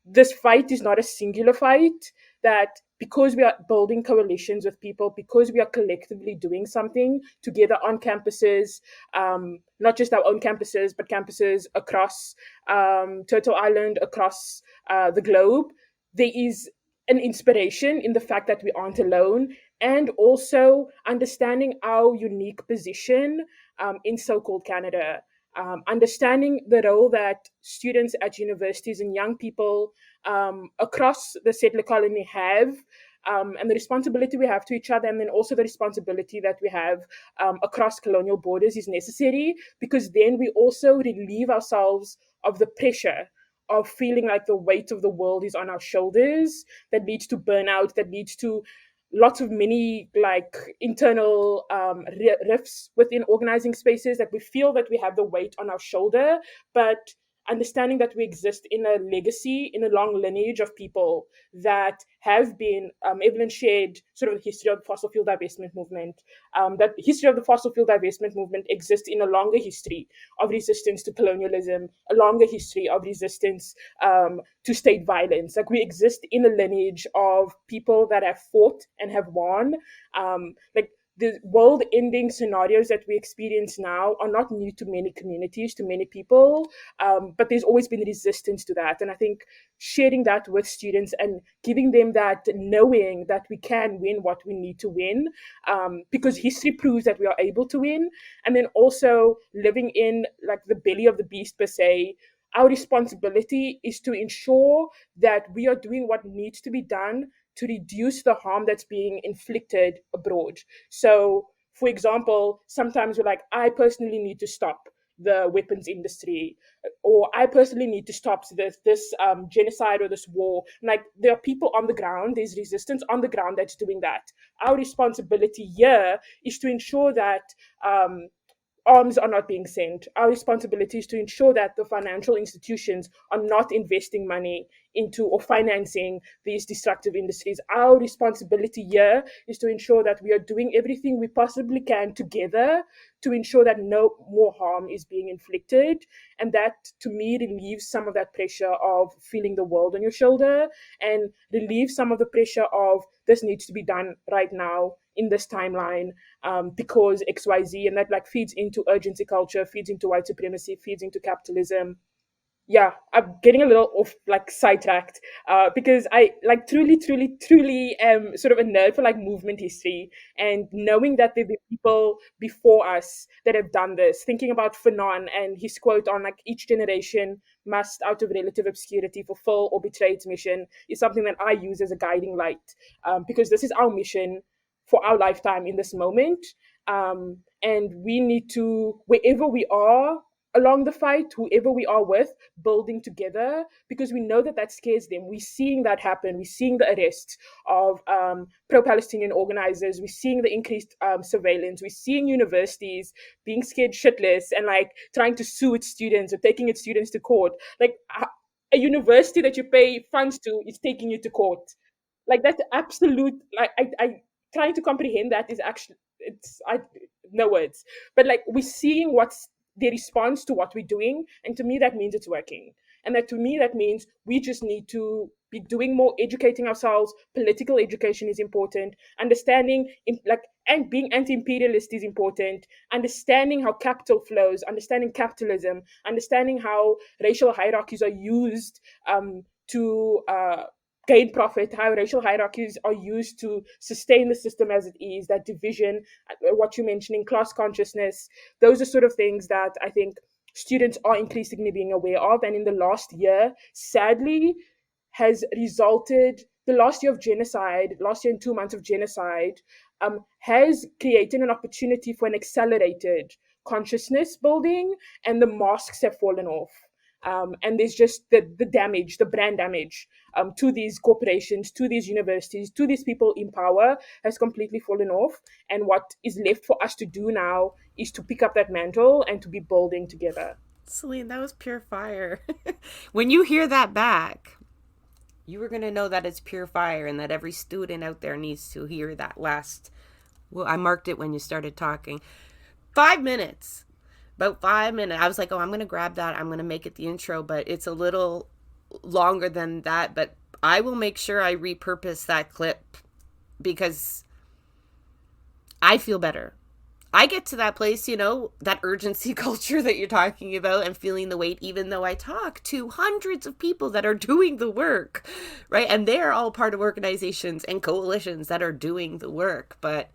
this fight is not a singular fight, that because we are building coalitions with people, because we are collectively doing something together on campuses, not just our own campuses, but campuses across Turtle Island, across the globe, there is an inspiration in the fact that we aren't alone, and also understanding our unique position in so-called Canada. Understanding the role that students at universities and young people across the settler colony have, and the responsibility we have to each other, and then also the responsibility that we have across colonial borders is necessary, because then we also relieve ourselves of the pressure of feeling like the weight of the world is on our shoulders, that leads to burnout, that leads to lots of many like internal rifts within organizing spaces, that we feel that we have the weight on our shoulder, but understanding that we exist in a legacy, in a long lineage of people that have been, Evelyn shared sort of the history of the fossil fuel divestment movement, that the history of the fossil fuel divestment movement exists in a longer history of resistance to colonialism, a longer history of resistance to state violence. Like, we exist in a lineage of people that have fought and have won. Like, the world-ending scenarios that we experience now are not new to many communities, to many people, but there's always been resistance to that. And I think sharing that with students and giving them that knowing that we can win what we need to win, because history proves that we are able to win. And then also living in like the belly of the beast per se, our responsibility is to ensure that we are doing what needs to be done to reduce the harm that's being inflicted abroad. So, for example, sometimes we're like, I personally need to stop the weapons industry, or I personally need to stop this genocide or this war. Like, there are people on the ground, there's resistance on the ground that's doing that. Our responsibility here is to ensure that arms are not being sent. Our responsibility is to ensure that the financial institutions are not investing money into or financing these destructive industries. Our responsibility here is to ensure that we are doing everything we possibly can together to ensure that no more harm is being inflicted. And that, to me, relieves some of that pressure of feeling the world on your shoulder, and relieves some of the pressure of this needs to be done right now in this timeline, because XYZ. And that like feeds into urgency culture, feeds into white supremacy, feeds into capitalism. Yeah, I'm getting a little off, like sidetracked, because I like truly am sort of a nerd for like movement history, and knowing that there have been people before us that have done this. Thinking about Fanon and his quote on like each generation must, out of relative obscurity, fulfill or betray its mission, is something that I use as a guiding light, because this is our mission for our lifetime in this moment. And we need to, wherever we are along the fight, whoever we are with, building together, because we know that that scares them. We're seeing that happen. We're seeing the arrests of pro-Palestinian organizers. We're seeing the increased surveillance. We're seeing universities being scared shitless and like trying to sue its students or taking its students to court. Like a university that you pay funds to is taking you to court. Like that's absolute. Like I trying to comprehend that is actually, it's I no words. But like we're seeing what's the response to what we're doing, and to me that means it's working. And that to me that means we just need to be doing more educating ourselves. Political education is important. Understanding like, and being anti-imperialist is important. Understanding how capital flows, understanding capitalism, understanding how racial hierarchies are used to gain profit, how racial hierarchies are used to sustain the system as it is, that division, what you're mentioning, class consciousness. Those are sort of things that I think students are increasingly being aware of. And in the last year, sadly, has resulted, the last year of genocide, last year and 2 months of genocide, has created an opportunity for an accelerated consciousness building, and the masks have fallen off. And there's just the damage, the brand damage, to these corporations, to these universities, to these people in power has completely fallen off. And what is left for us to do now is to pick up that mantle and to be building together. Celine, that was pure fire. When you hear that back, you are going to know that it's pure fire, and that every student out there needs to hear that last. Well, I marked it when you started talking. 5 minutes. About 5 minutes. I was like, oh, I'm going to grab that. I'm going to make it the intro, but it's a little longer than that. But I will make sure I repurpose that clip, because I feel better. I get to that place, that urgency culture that you're talking about, and feeling the weight, even though I talk to hundreds of people that are doing the work, right? And they're all part of organizations and coalitions that are doing the work. But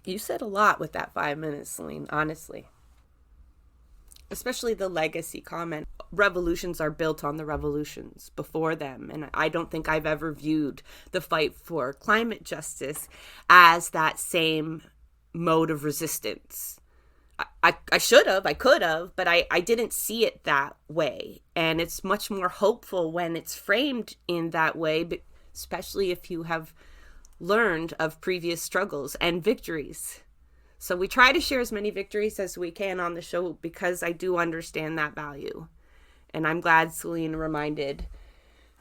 you said a lot with that 5 minutes, Celine, honestly. Especially the legacy comment. Revolutions are built on the revolutions before them. And I don't think I've ever viewed the fight for climate justice as that same mode of resistance. I should have, I could have, but I didn't see it that way. And it's much more hopeful when it's framed in that way, but especially if you have learned of previous struggles and victories. So we try to share as many victories as we can on the show, because I do understand that value. And I'm glad Celine reminded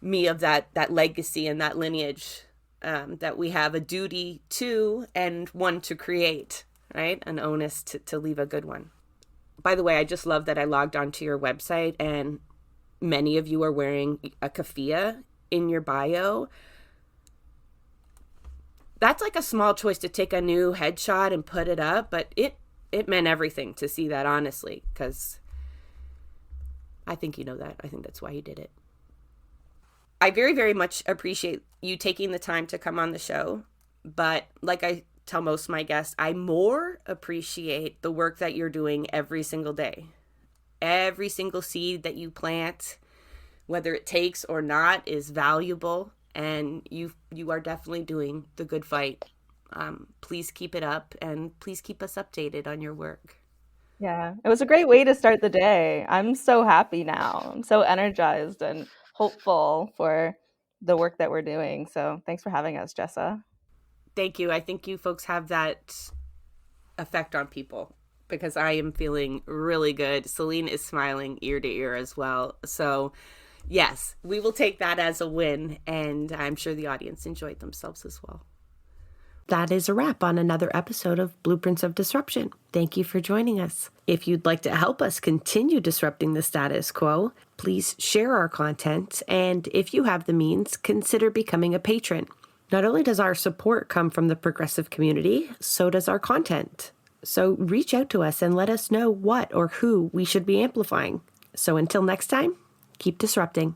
me of that legacy and that lineage, that we have a duty to and one to create, right? An onus to leave a good one. By the way, I just love that I logged onto your website and many of you are wearing a keffiyeh in your bio. That's like a small choice to take a new headshot and put it up, but it meant everything to see that, honestly, because I think you know that. I think that's why you did it. I very, very much appreciate you taking the time to come on the show, but like I tell most of my guests, I more appreciate the work that you're doing every single day. Every single seed that you plant, whether it takes or not, is valuable. And you are definitely doing the good fight. Please keep it up, and please keep us updated on your work. Yeah, it was a great way to start the day. I'm so happy now. I'm so energized and hopeful for the work that we're doing. So thanks for having us, Jessa. Thank you. I think you folks have that effect on people, because I am feeling really good. Celine is smiling ear to ear as well. So Yes, we will take that as a win, and I'm sure the audience enjoyed themselves as well. That is a wrap on another episode of Blueprints of Disruption. Thank you for joining us. If you'd like to help us continue disrupting the status quo, please share our content, and if you have the means, consider becoming a patron. Not only does our support come from the progressive community, so does our content. So reach out to us and let us know what or who we should be amplifying. So until next time, keep disrupting.